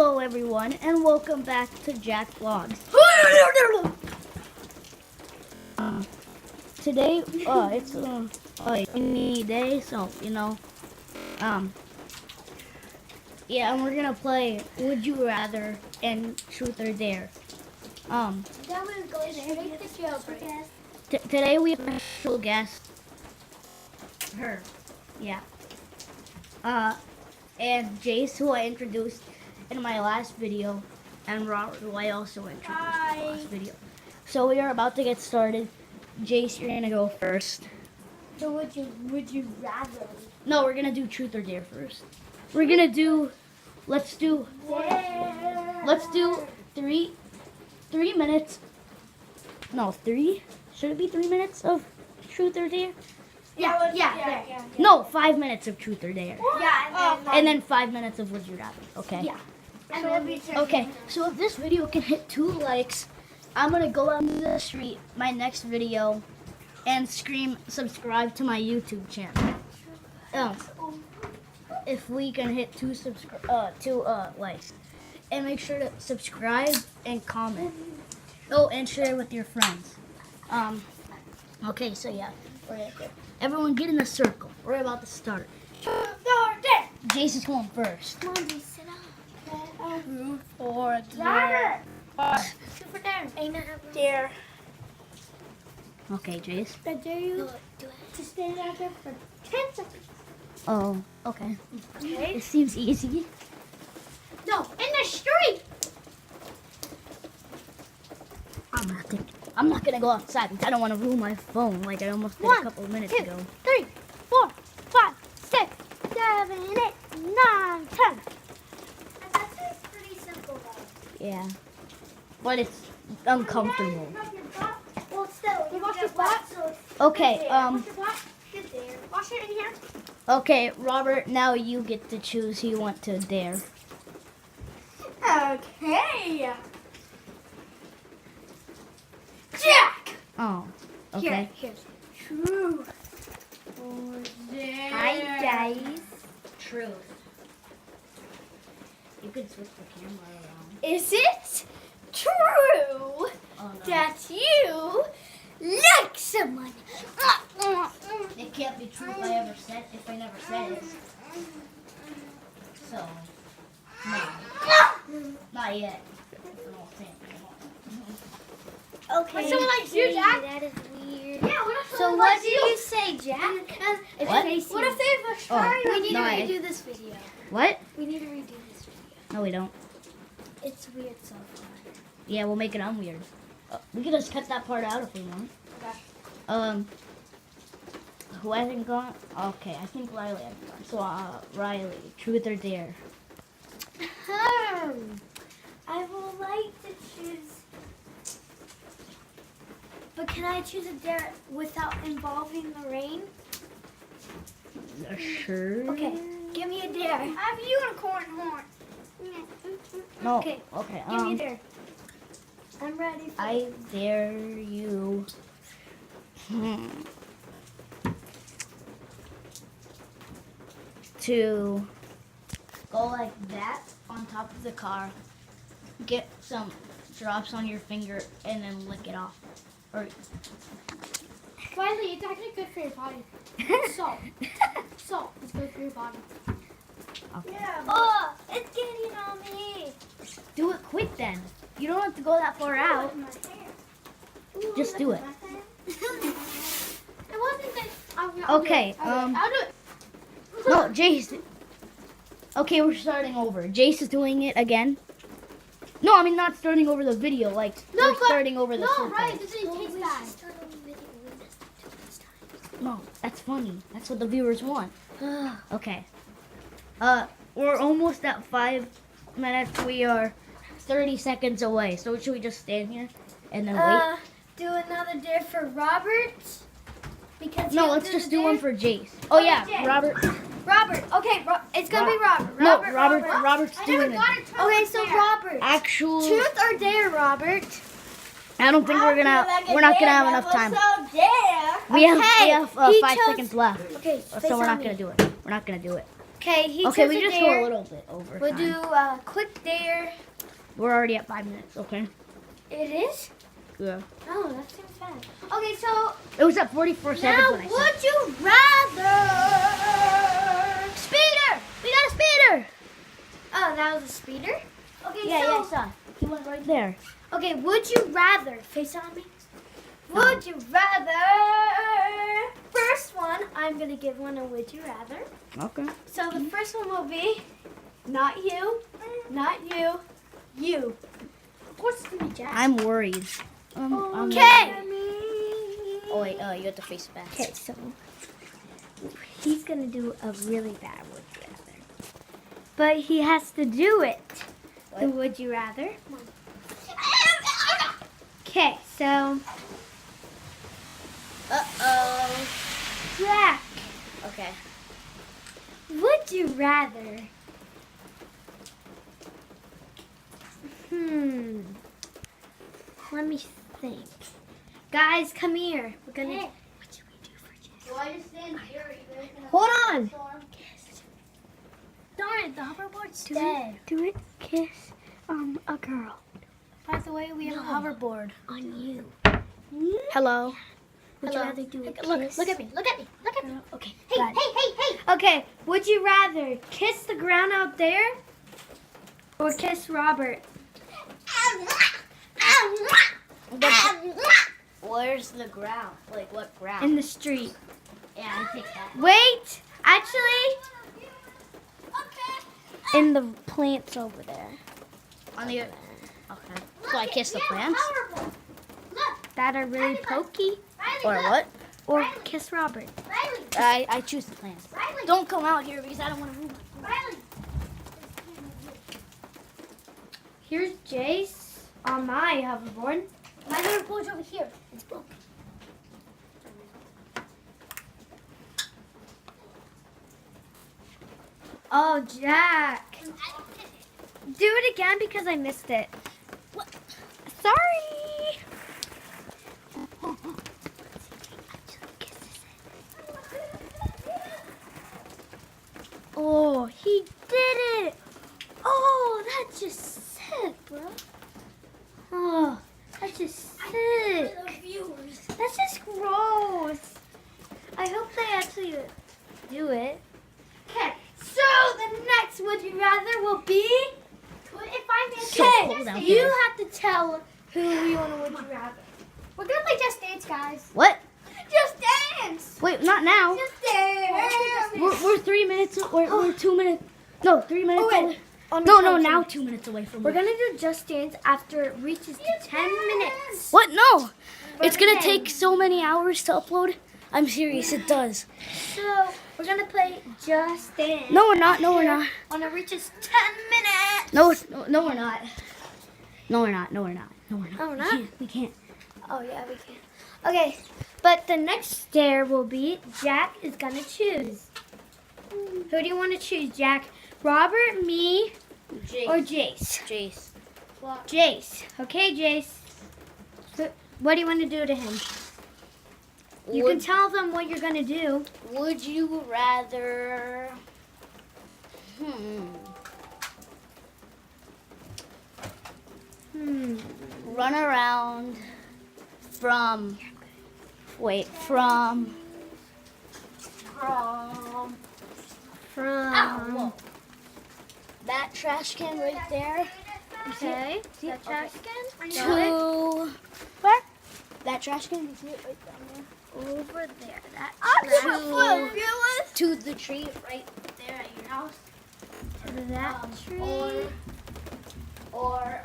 Hello everyone and welcome back to Jack Vlogs. Today it's a rainy day, so yeah, and we're gonna play Would You Rather and Truth or Dare. Then we go straight to jailbreak. Today we have a special guest, her, yeah, and Jace, who I introduced in my last video, and Robert, who I also introduced in the last video. So we are about to get started. Jace, you're gonna go first. So would you rather? No, we're gonna do Truth or Dare first. We're gonna do, let's do 3 minutes. No, 3? Should it be 3 minutes of Truth or Dare? Yeah. No, 5 minutes of Truth or Dare. Yeah, And then 5 minutes of Would You Rather, okay? yeah. And then we Okay, so if this video can hit 2 likes, I'm gonna go out into the street, my next video, and scream subscribe to my YouTube channel. If we can hit 2 likes. And make sure to subscribe and comment. Oh, and share with your friends. Okay, so yeah, everyone get in a circle. We're about to start. Jason's going first. Come on, Jace, sit down. Truth or Dare. dare? Truth or dare? Ain't not dare. Okay, Jace. I dare you to stand out there for 10 seconds. Oh, okay. Okay? It seems easy. No, in the street. I'm not gonna go outside because I don't want to ruin my phone like I almost did a couple of minutes 2, ago. 3, 4, 5, 6, 7, 8, 9, 10. That's pretty simple though. Yeah, but it's uncomfortable. Well, still, you wash your butt, so Okay, wash your butt, get there. Wash it in here. okay, Robert. Now you get to choose who you want to dare. Okay. Jack. Oh, okay. Here's truth or dare. Hi, guys. Truth. You can switch the camera around. Is it true Oh no. that you like someone? It can't be true if I never said it. So, no. Not yet. Okay. When someone likes you, Jack? That is weird. Yeah, what if So someone what likes do you say, Jack? What? What if they have a try? We need No, to I- redo this video. What? We need to redo this video. No, we don't. It's weird so far. Yeah, we'll make it unweird. We can just cut that part out if we want. Okay. Who hasn't gone? Okay, I think Riley hasn't gone. So, Riley, Truth or Dare? I would like to choose. But can I choose a dare without involving the rain? Sure. Okay, give me a dare. I have unicorn horn. No. Okay, Okay. give me a dare. I'm ready for I dare you. To go like that on top of the car, get some drops on your finger, and then lick it off. Or Riley, it's actually good for your body. Salt. Salt is good for your body. okay. Yeah. Oh, it's getting on me. Do it quick then. You don't have to go that far out. Just do it. It wasn't that. Okay, I'll do it. No, Jace. Okay, we're starting over. Jace is doing it again. No, I mean not starting over the video. Like No, we're but- starting over the No, circle. right? This is taste bad. No, that's funny. That's what the viewers want. Okay. We're almost at 5 minutes. We are 30 seconds away. So should we just stand here and then wait? Do another dare for Robert. Because No, he'll let's do just the do dare. one for Jace. Oh yeah, Jace. Robert. Robert. Okay, it's gonna be Robert. No, Robert. Robert's I never doing got it. a truth Okay, or so dare. Robert. Actual. Truth or dare, Robert? I don't think we're not gonna have enough time. We have Okay, 5 he chose- seconds left. Okay, So we're not gonna do it. We're not gonna do it. Okay, he Okay, chose we a just dare. go a little bit over. We'll time. do a quick dare. We're already at 5 minutes. Okay. It is? Yeah. Oh, that seems fast. Okay, so It was at 44 seconds now when I said. would you rather? Speeder! We got a speeder! Oh, that was a speeder? Okay, Yeah, so yeah, I saw. He went right there. okay, would you rather face on me? Would you rather? First one, I'm gonna give one a would you rather. Okay. So the first one will be not you, you. Of course it's gonna be Jack. I'm worried. Okay. Oh wait, you have to face back. Okay, so he's gonna do a really bad would you rather, but he has to do it. The What? would you rather? Okay, so Uh-oh. Jack, Okay. would you rather? Let me think. Guys, come here. We're gonna. Hey. What should we do for Jack? Do I just stand here? Or you guys gonna Hold on. storm? Darn it, the hoverboard's Do it. Do it. Kiss a girl By the way, we have a hoverboard. on you. Hello. Would Hello. you rather do a kiss? Look at me. Look at me. Look at me. Okay. Hey, got it. hey. Okay, would you rather kiss the ground out there or kiss Robert? Where's the ground? Like what ground? In the street. Yeah, I take that. Wait, actually, in the plants over there. On the. Okay. So I kiss the plants? That are really pokey. Or what? Or kiss Robert. I choose the plants. Don't come out here because I don't want to move. Here's Jace on my hoverboard. My hoverboard's over here. It's broken. Oh, Jack. Do it again because I missed it. Sorry. Oh, he did it. Oh, that's just sick, bro. Oh, that's just sick. That's just gross. I hope they actually do it. Okay, so the next would you rather will be if I'm So cold out you there. have to tell who you want to would you rather. We're gonna play Just Dance, guys. What? Just dance. Wait, not now. Just dance. We're 3 minutes. We're 2 minutes. No, 3 minutes. Oh, wait. away. On No, the no, couch. now 2 minutes away from We're me. gonna do Just Dance after it reaches to 10 minutes. What? No. It's gonna Okay. take so many hours to upload. I'm serious. It does. So we're gonna play Just Dance. No, we're not. No, we're not. When it reaches 10 minutes. No, we're not. No, we're not. No, we're not. No, we're not. Oh, we're not? We can't. Oh yeah, we can. Okay, but the next dare will be Jack is gonna choose. Who do you want to choose, Jack? Robert, me, or Jace? Jace. Jace. Okay, Jace. What do you want to do to him? You can tell them what you're gonna do. Would you rather? Run around from. Wait, from. From. That trash can right there Okay. That trash can. to. Where? That trash can. You see it right down there? Over there. That To- To the tree right there at your house. That tree. Or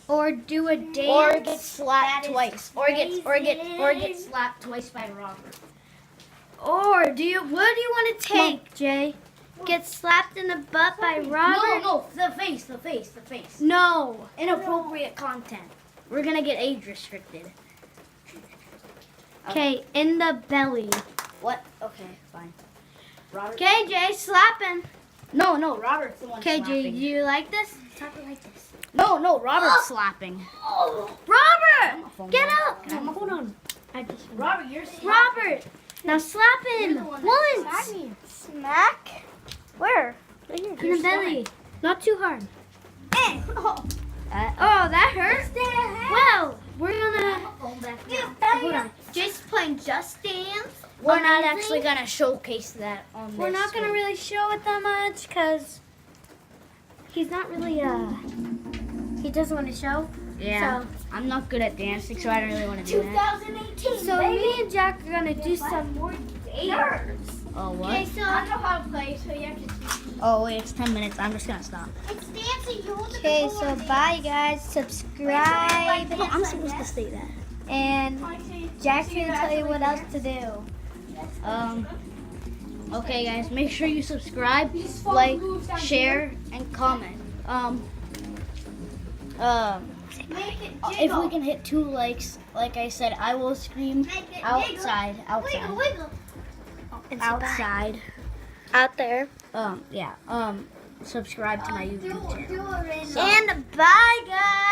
Or do a dance. or get slapped That is twice. Or get crazy. slapped twice by Robert. Or what do you want to Come on. take, Jay? Get slapped in the butt by Robert? No, the face. No. Inappropriate content. We're gonna get age restricted. Okay, in the belly. What? Okay, fine. Robert. Okay, Jay, slap him. No, Robert's the one Okay, Jay, slapping. do you like this? Slap it like this. No, Robert's slapping. Robert, phone get down. up. Hold on. I just. Robert, you're Robert, now slap him once. Smack. Where? In the belly. Not too hard. Oh, Oh, that hurt. Well, we're gonna. Hold on. Jason's playing Just Dance. We're not Amazing. actually gonna showcase that on this. We're not gonna one. really show it that much because he's not really he doesn't want to show. Yeah. So- I'm not good at dancing, so I don't really want to do that. 2018. So me and Jack are gonna do some more Nerves. Oh what? Okay, so I know how to play, so you have to. Oh wait, it's 10 minutes. I'm just gonna stop. It's dancing. You hold the Okay, controller. so bye guys. Subscribe I'm supposed to say that. and Jack's gonna tell you what else to do. Okay, guys, make sure you subscribe, just follow like, the rules down share, and comment. Make it If jiggle. we can hit 2 likes, like I said, I will scream Make it outside, Wiggle, wiggle. outside. Out there. Yeah. Subscribe to my YouTube channel. Do it right now. And bye guys.